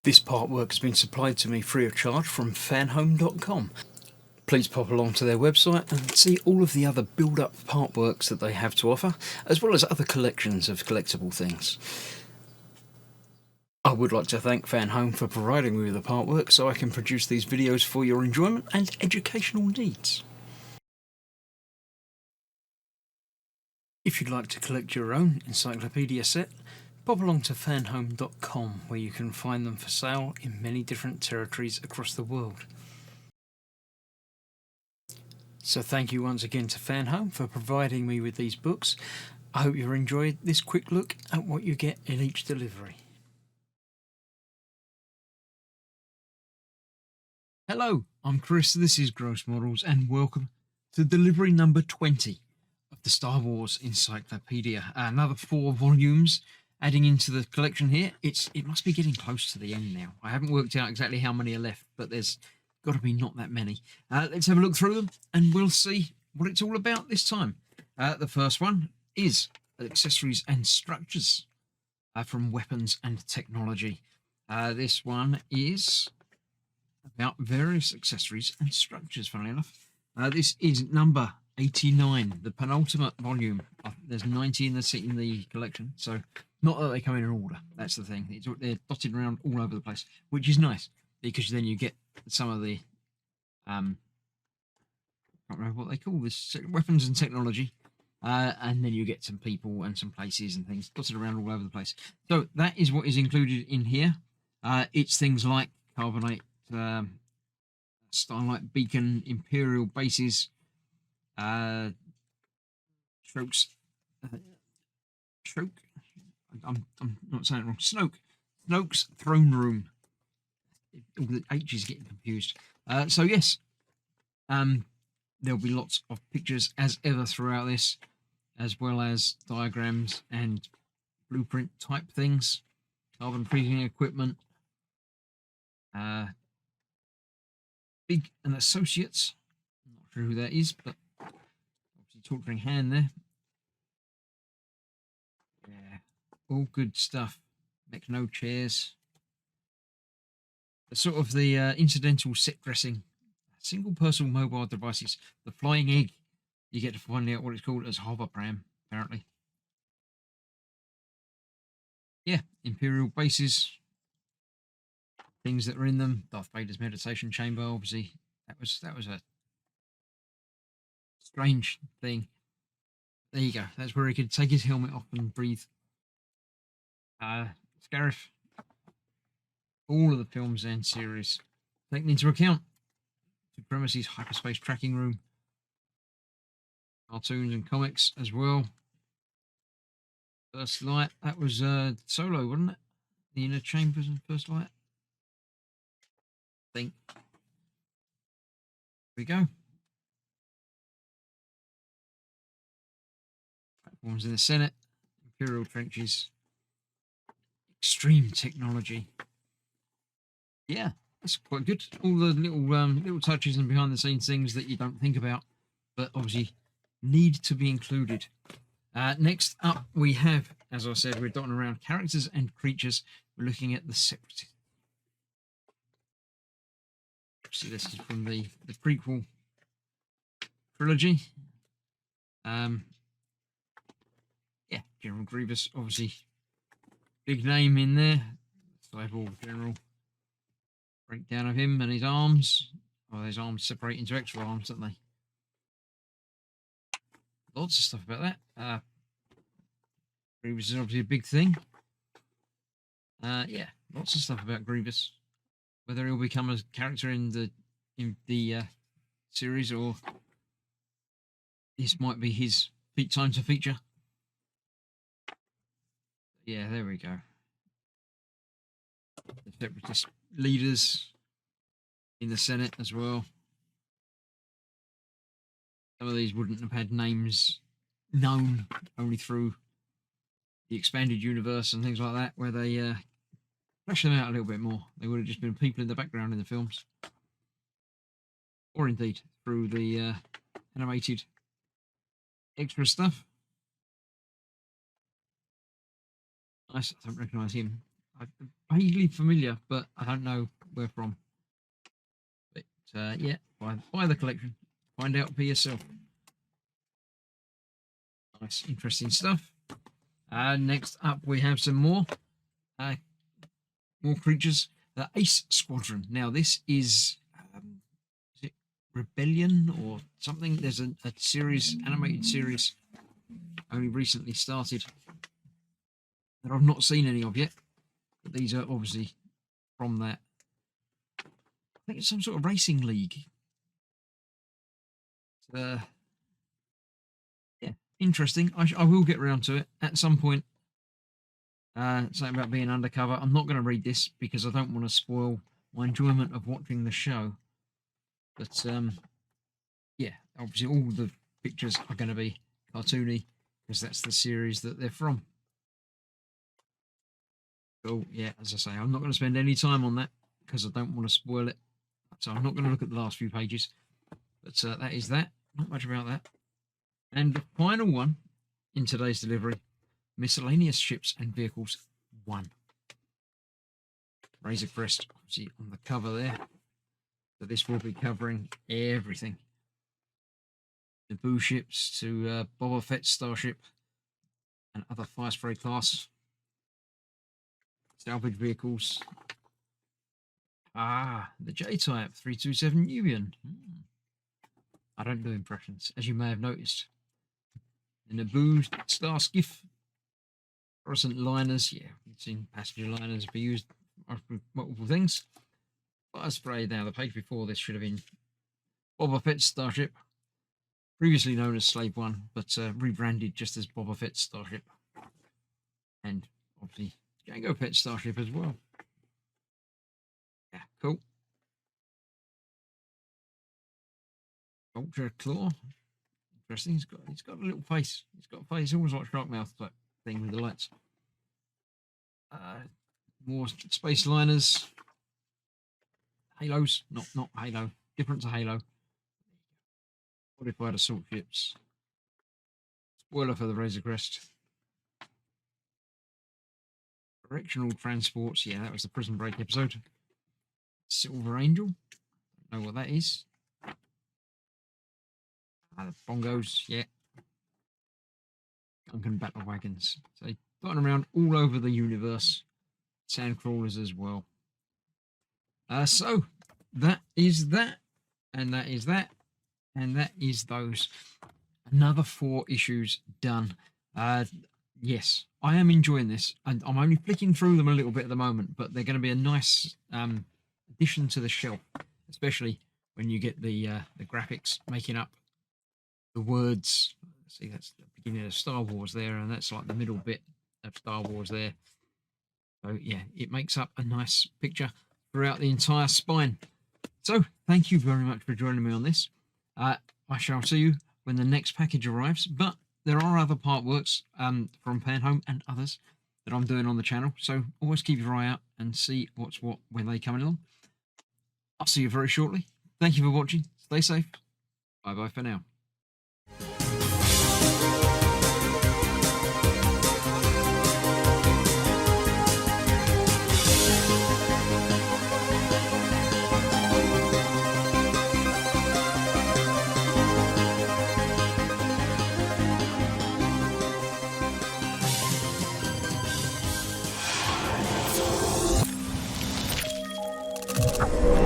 This artwork has been supplied to me free of charge from Fanhome.com. Please pop along to their website and see all of the other build-up artworks that they have to offer, as well as other collections of collectible things. I would like to thank Fanhome for providing me with the artwork so I can produce these videos for your enjoyment and educational needs. If you'd like to collect your own Encyclopdia set, pop along to fanhome.com where you can find them for sale in many different territories across the world. So thank you once again to Fanhome for providing me with these books. I hope you enjoyed this quick look at what you get in each delivery. Hello, I'm Chris, this is Gross Models, and welcome to delivery number 20 of the Star Wars Encyclopedia. Another 4 volumes adding into the collection here. It must be getting close to the end now. I haven't worked out exactly how many are left, but there's got to be not that many. Let's have a look through them and we'll see what it's all about this time. The first one is Accessories and Structures from Weapons and Technology. This one is about various accessories and structures, funnily enough. This is number 89, the penultimate volume. There's 90 in the collection, so not that they come in order. That's the thing. They're dotted around all over the place, which is nice because then you get some of the I can't remember what they call this, weapons and technology, and then you get some people and some places and things dotted around all over the place. So that is what is included in here. It's things like carbonate, Starlight Beacon, Imperial bases, Stroke's, I'm not saying it wrong, Snoke's throne room. All the H's getting confused. So yes, there'll be lots of pictures as ever throughout this, as well as diagrams and blueprint type things, carbon freezing equipment, Big and Associates. I'm not sure who that is, but obviously torturing hand there. Yeah, all good stuff. Make no chairs. Sort of the incidental set dressing, single personal mobile devices, the flying egg. You get to find out what it's called as hover pram, apparently. Yeah, Imperial bases, things that are in them. Darth Vader's meditation chamber, obviously. That was a strange thing. There you go. That's where he could take his helmet off and breathe. Scarif. All of the films and series taken into account. Supremacy's hyperspace tracking room. Cartoons and comics as well. First Light. That was Solo, wasn't it? The Inner Chambers and First Light. I think. Here we go. Platforms in the Senate. Imperial trenches. Extreme technology. Yeah, that's quite good. All the little touches and behind the scenes things that you don't think about, but obviously need to be included. Next up, we have, as I said, we're dotting around characters and creatures. We're looking at the Separatists. So this is from the prequel trilogy. Yeah, General Grievous, obviously big name in there. Cyborg General. Breakdown of him and his arms. Oh, his arms separate into extra arms, don't they? Lots of stuff about that. Grievous is obviously a big thing. Yeah, lots of stuff about Grievous. Whether he'll become a character in the series or this might be his time to feature. Yeah, there we go. The Separatist leaders in the Senate as well. Some of these wouldn't have had names known only through the expanded universe and things like that, where they flesh them out a little bit more. They would have just been people in the background in the films, or indeed through the animated extra stuff. I don't recognise him. Vaguely familiar, but I don't know where from. But yeah, buy the collection. Find out for yourself. Nice, interesting stuff. Next up, we have some more creatures. The Ace Squadron. Now, this is it Rebellion or something? There's a series, animated series, only recently started that I've not seen any of yet. But these are obviously from that. I think it's some sort of racing league. Yeah, interesting. I will get around to it at some point. Something about being undercover. I'm not going to read this because I don't want to spoil my enjoyment of watching the show. But yeah, obviously all the pictures are going to be cartoony because that's the series that they're from. So yeah, as I say, I'm not going to spend any time on that because I don't want to spoil it. So I'm not going to look at the last few pages. But that is that. Not much about that. And the final one in today's delivery, Miscellaneous Ships and Vehicles 1. Razor Crest, obviously on the cover there. So this will be covering everything. Naboo ships to Boba Fett's starship and other Fire Spray class. Salvage vehicles. The J-Type 327 Nubian. I don't do impressions, as you may have noticed. The Naboo Star Skiff. Coruscant liners. Yeah, we've seen passenger liners be used for multiple things. Fire Spray. Now, the page before this should have been Boba Fett's starship. Previously known as Slave One, but rebranded just as Boba Fett's starship. And obviously Jango Fett's starship as well. Yeah, cool. Ultra Claw. Interesting. He's got a little face. He's got a face almost like Shark Mouth type thing with the lights. More space liners. Halos. Not Halo. Different to Halo. Modified assault ships. Spoiler for the Razor Crest. Correctional transports. Yeah, that was the Prison Break episode. Silver Angel. Don't know what that is. The bongos. Yeah. Gungan battle wagons. So dotting around all over the universe. Sand crawlers as well. So that is that. And that is that. And that is those. Another 4 issues done. Yes, I am enjoying this. And I'm only flicking through them a little bit at the moment, but they're going to be a nice addition to the shelf, especially when you get the graphics making up the words. See, that's the beginning of Star Wars there, and that's like the middle bit of Star Wars there. So yeah, it makes up a nice picture throughout the entire spine. So thank you very much for joining me on this. I shall see you when the next package arrives, but there are other part works from Fanhome and others that I'm doing on the channel, so always keep your eye out and see what's what when they come along. I'll see you very shortly. Thank you for watching. Stay safe. Bye-bye for now. You